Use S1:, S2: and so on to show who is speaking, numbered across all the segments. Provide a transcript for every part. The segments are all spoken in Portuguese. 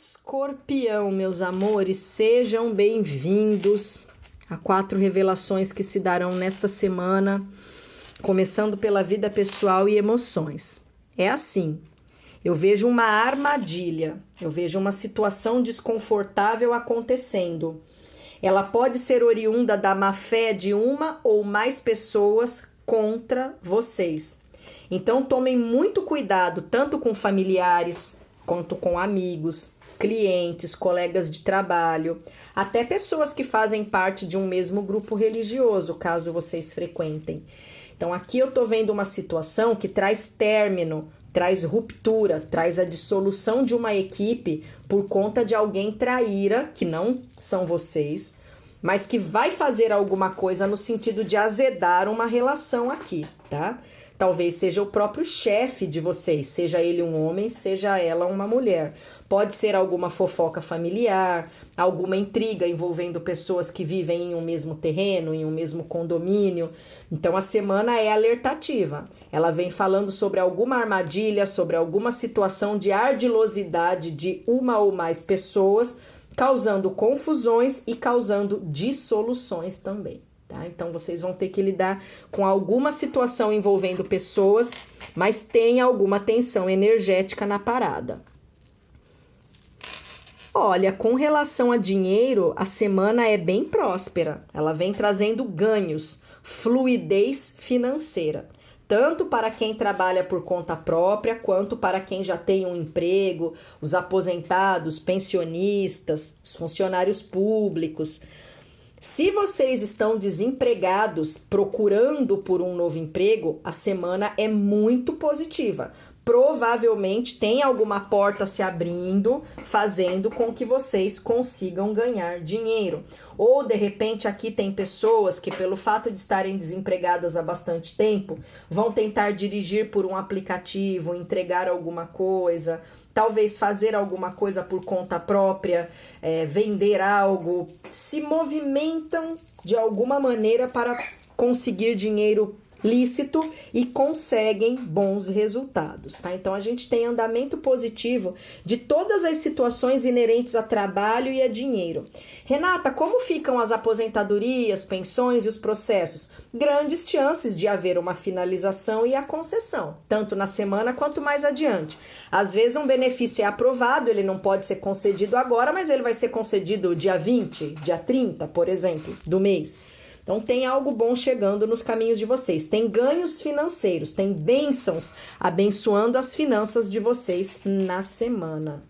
S1: Escorpião, meus amores, sejam bem-vindos a 4 revelações que se darão nesta semana, começando pela vida pessoal e emoções. É assim, eu vejo uma armadilha, eu vejo uma situação desconfortável acontecendo. Ela pode ser oriunda da má-fé de uma ou mais pessoas contra vocês. Então tomem muito cuidado, tanto com familiares, quanto com amigos, clientes, colegas de trabalho, até pessoas que fazem parte de um mesmo grupo religioso, caso vocês frequentem. Então aqui eu tô vendo uma situação que traz término, traz ruptura, traz a dissolução de uma equipe por conta de alguém traíra, que não são vocês, mas que vai fazer alguma coisa no sentido de azedar uma relação aqui, tá? Talvez seja o próprio chefe de vocês, seja ele um homem, seja ela uma mulher. Pode ser alguma fofoca familiar, alguma intriga envolvendo pessoas que vivem em um mesmo terreno, em um mesmo condomínio. Então a semana é alertativa. Ela vem falando sobre alguma armadilha, sobre alguma situação de ardilosidade de uma ou mais pessoas, causando confusões e causando dissoluções também. Tá? Então, vocês vão ter que lidar com alguma situação envolvendo pessoas, mas tem alguma tensão energética na parada. Olha, com relação a dinheiro, a semana é bem próspera. Ela vem trazendo ganhos, fluidez financeira. Tanto para quem trabalha por conta própria, quanto para quem já tem um emprego, os aposentados, pensionistas, os funcionários públicos. Se vocês estão desempregados, procurando por um novo emprego, a semana é muito positiva. Provavelmente tem alguma porta se abrindo, fazendo com que vocês consigam ganhar dinheiro. Ou, de repente, aqui tem pessoas que, pelo fato de estarem desempregadas há bastante tempo, vão tentar dirigir por um aplicativo, entregar alguma coisa, talvez fazer alguma coisa por conta própria, vender algo, se movimentam de alguma maneira para conseguir dinheiro lícito e conseguem bons resultados, tá? Então a gente tem andamento positivo de todas as situações inerentes a trabalho e a dinheiro. Renata, como ficam as aposentadorias, pensões e os processos? Grandes chances de haver uma finalização e a concessão, tanto na semana quanto mais adiante. Às vezes um benefício é aprovado, ele não pode ser concedido agora, mas ele vai ser concedido dia 20, dia 30, por exemplo, do mês. Então tem algo bom chegando nos caminhos de vocês. Tem ganhos financeiros, tem bênçãos abençoando as finanças de vocês na semana.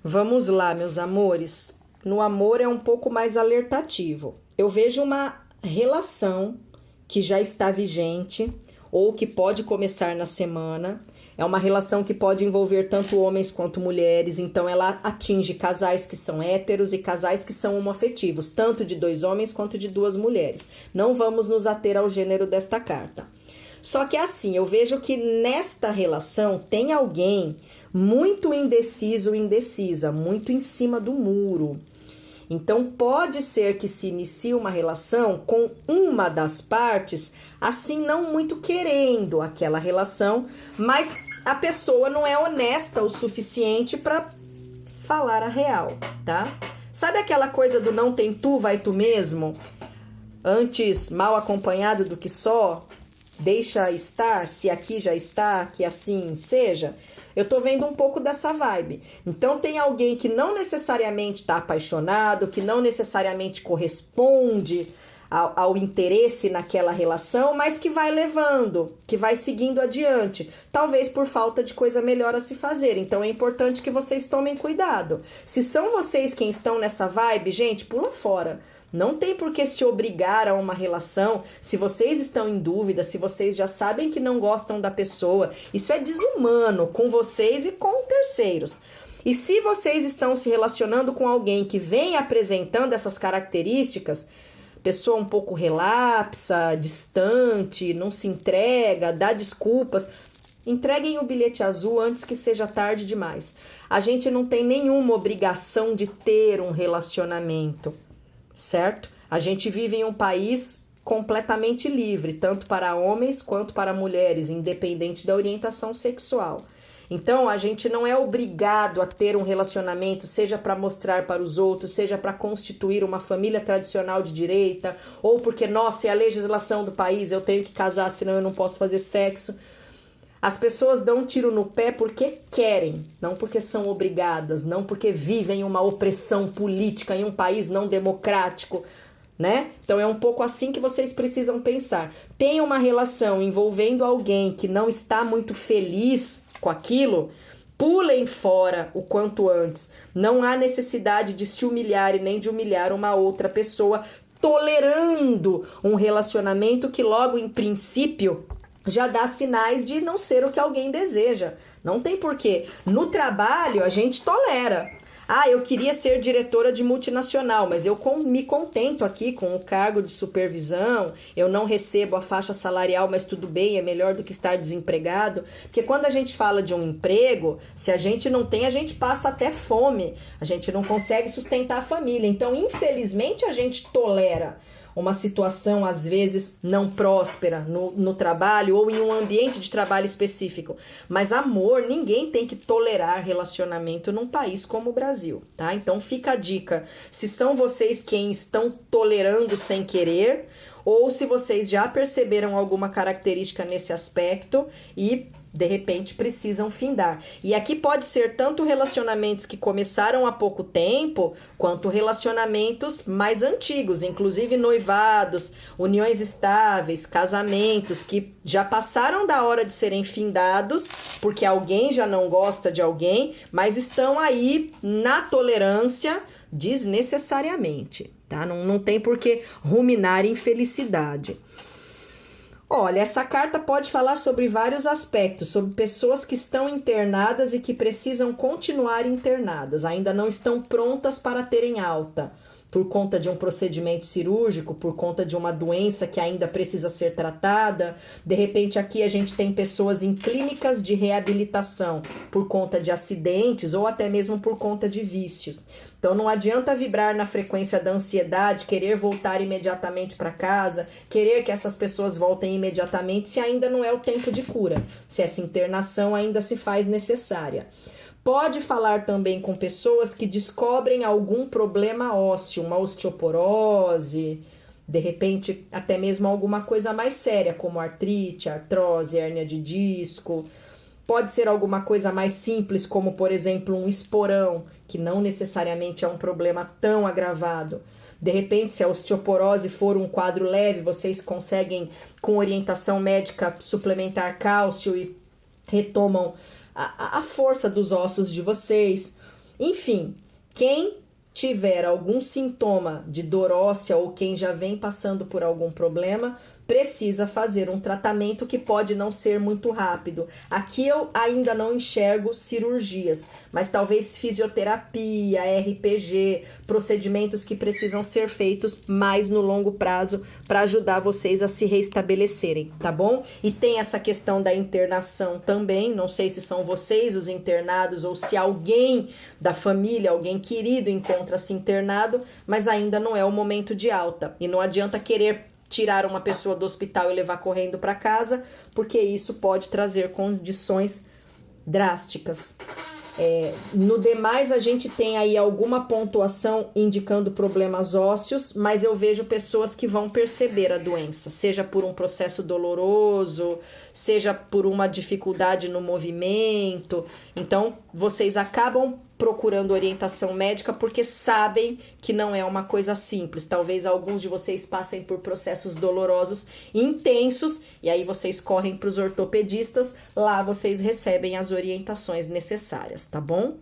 S1: Vamos lá, meus amores. No amor é um pouco mais alertativo. Eu vejo uma relação que já está vigente ou que pode começar na semana. É uma relação que pode envolver tanto homens quanto mulheres, então ela atinge casais que são héteros e casais que são homoafetivos, tanto de 2 homens quanto de 2 mulheres. Não vamos nos ater ao gênero desta carta. Só que assim, eu vejo que nesta relação tem alguém muito indeciso, indecisa, muito em cima do muro. Então, pode ser que se inicie uma relação com uma das partes, assim, não muito querendo aquela relação, mas a pessoa não é honesta o suficiente para falar a real, tá? Sabe aquela coisa do não tem tu, vai tu mesmo? Antes mal acompanhado do que só, deixa estar, se aqui já está, que assim seja. Eu tô vendo um pouco dessa vibe. Então tem alguém que não necessariamente tá apaixonado, que não necessariamente corresponde ao interesse naquela relação, mas que vai levando, que vai seguindo adiante. Talvez por falta de coisa melhor a se fazer. Então é importante que vocês tomem cuidado. Se são vocês quem estão nessa vibe, gente, pula fora. Não tem por que se obrigar a uma relação. Se vocês estão em dúvida, se vocês já sabem que não gostam da pessoa, isso é desumano com vocês e com terceiros. E se vocês estão se relacionando com alguém que vem apresentando essas características, pessoa um pouco relapsa, distante, não se entrega, dá desculpas, Entreguem o bilhete azul antes que seja tarde demais. A gente não tem nenhuma obrigação de ter um relacionamento, certo? A gente vive em um país completamente livre, tanto para homens quanto para mulheres, independente da orientação sexual. Então, a gente não é obrigado a ter um relacionamento, seja para mostrar para os outros, seja para constituir uma família tradicional de direita, ou porque, nossa, é a legislação do país, eu tenho que casar, senão eu não posso fazer sexo. As pessoas dão um tiro no pé porque querem, não porque são obrigadas, não porque vivem uma opressão política em um país não democrático, né? Então é um pouco assim que vocês precisam pensar. Tem uma relação envolvendo alguém que não está muito feliz com aquilo, pulem fora o quanto antes. Não há necessidade de se humilhar e nem de humilhar uma outra pessoa, tolerando um relacionamento que logo em princípio já dá sinais de não ser o que alguém deseja. Não tem porquê. No trabalho a gente tolera. Ah, eu queria ser diretora de multinacional, mas eu me contento aqui com o cargo de supervisão, eu não recebo a faixa salarial, mas tudo bem, é melhor do que estar desempregado. Porque quando a gente fala de um emprego, se a gente não tem, a gente passa até fome, a gente não consegue sustentar a família. Então, infelizmente, a gente tolera uma situação, às vezes, não próspera no trabalho ou em um ambiente de trabalho específico. Mas amor, ninguém tem que tolerar relacionamento num país como o Brasil, tá? Então fica a dica, se são vocês quem estão tolerando sem querer, ou se vocês já perceberam alguma característica nesse aspecto e de repente precisam findar. E aqui pode ser tanto relacionamentos que começaram há pouco tempo, quanto relacionamentos mais antigos, inclusive noivados, uniões estáveis, casamentos que já passaram da hora de serem findados, porque alguém já não gosta de alguém, mas estão aí na tolerância desnecessariamente, tá? Não tem por que ruminar infelicidade. Olha, essa carta pode falar sobre vários aspectos, sobre pessoas que estão internadas e que precisam continuar internadas, ainda não estão prontas para terem alta, por conta de um procedimento cirúrgico, por conta de uma doença que ainda precisa ser tratada. De repente aqui a gente tem pessoas em clínicas de reabilitação por conta de acidentes ou até mesmo por conta de vícios. Então não adianta vibrar na frequência da ansiedade, querer voltar imediatamente para casa, querer que essas pessoas voltem imediatamente se ainda não é o tempo de cura, se essa internação ainda se faz necessária. Pode falar também com pessoas que descobrem algum problema ósseo, uma osteoporose, de repente até mesmo alguma coisa mais séria, como artrite, artrose, hérnia de disco. Pode ser alguma coisa mais simples, como por exemplo um esporão, que não necessariamente é um problema tão agravado. De repente, se a osteoporose for um quadro leve, vocês conseguem, com orientação médica, suplementar cálcio e retomam a força dos ossos de vocês. Enfim, quem tiver algum sintoma de dor óssea ou quem já vem passando por algum problema, precisa fazer um tratamento que pode não ser muito rápido. Aqui eu ainda não enxergo cirurgias, mas talvez fisioterapia, RPG, procedimentos que precisam ser feitos mais no longo prazo para ajudar vocês a se reestabelecerem, tá bom? E tem essa questão da internação também, não sei se são vocês os internados ou se alguém da família, alguém querido encontra-se internado, mas ainda não é o momento de alta. E não adianta querer tirar uma pessoa do hospital e levar correndo para casa, porque isso pode trazer condições drásticas. No demais, a gente tem aí alguma pontuação indicando problemas ósseos, mas eu vejo pessoas que vão perceber a doença, seja por um processo doloroso, seja por uma dificuldade no movimento. Então, vocês acabam procurando orientação médica porque sabem que não é uma coisa simples. Talvez alguns de vocês passem por processos dolorosos intensos e aí vocês correm para os ortopedistas, lá vocês recebem as orientações necessárias, tá bom?